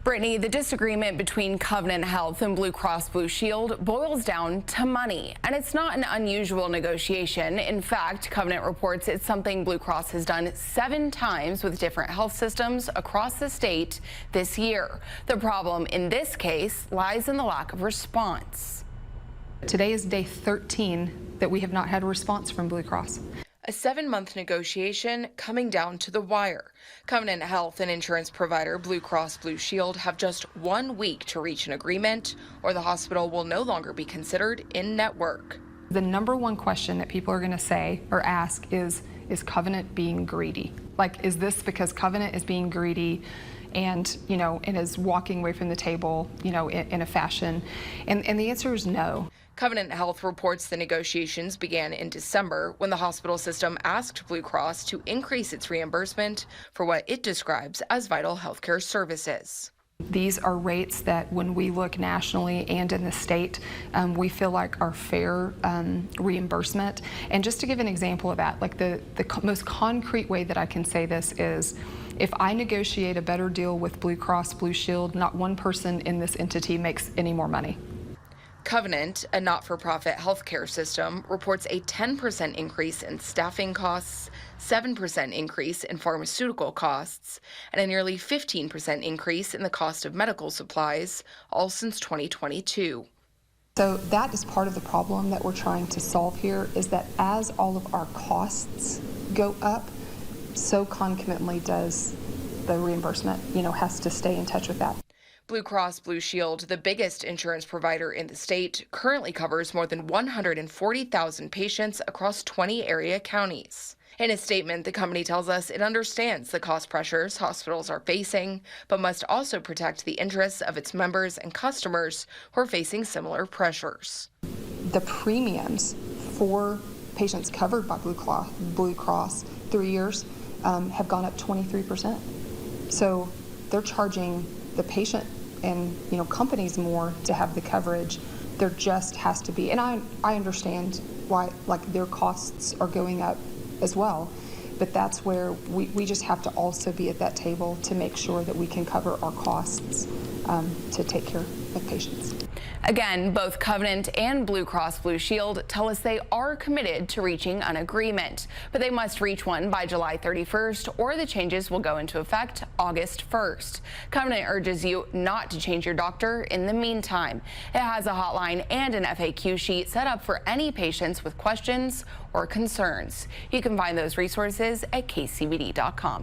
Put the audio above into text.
Brittany, the disagreement between Covenant Health and Blue Cross Blue Shield boils down to money, and it's not an unusual negotiation. In fact, Covenant reports it's something Blue Cross has done 7 times with different health systems across the state this year. The problem in this case lies in the lack of response. Today is day 13 that we have not had a response from Blue Cross. A 7-month negotiation coming down to the wire. Covenant Health and insurance provider Blue Cross Blue Shield have just 1 week to reach an agreement, or the hospital will no longer be considered in-network. The number one question that people are going to say or ask is Covenant being greedy? Like, is this because Covenant is being greedy and, and is walking away from the table, in a fashion? And the answer is no. Covenant Health reports the negotiations began in December when the hospital system asked Blue Cross to increase its reimbursement for what it describes as vital healthcare services. These are rates that when we look nationally and in the state, we feel like are fair reimbursement. And just to give an example of that, like the most concrete way that I can say this is, if I negotiate a better deal with Blue Cross Blue Shield, not one person in this entity makes any more money. Covenant, a not-for-profit healthcare system, reports a 10% increase in staffing costs, 7% increase in pharmaceutical costs, and a nearly 15% increase in the cost of medical supplies, all since 2022. So that is part of the problem that we're trying to solve here, is that as all of our costs go up, so concomitantly does the reimbursement, has to stay in touch with that. Blue Cross Blue Shield, the biggest insurance provider in the state, currently covers more than 140,000 patients across 20 area counties. In a statement, the company tells us it understands the cost pressures hospitals are facing, but must also protect the interests of its members and customers who are facing similar pressures. The premiums for patients covered by Blue Cross 3 years have gone up 23%. So they're charging the patient and companies more to have the coverage. There just has to be, and I understand why, like, their costs are going up as well, but that's where we just have to also be at that table to make sure that we can cover our costs to take care of patients. Again, both Covenant and Blue Cross Blue Shield tell us they are committed to reaching an agreement, but they must reach one by July 31st or the changes will go into effect August 1st. Covenant urges you not to change your doctor in the meantime. It has a hotline and an FAQ sheet set up for any patients with questions or concerns. You can find those resources at kcbd.com.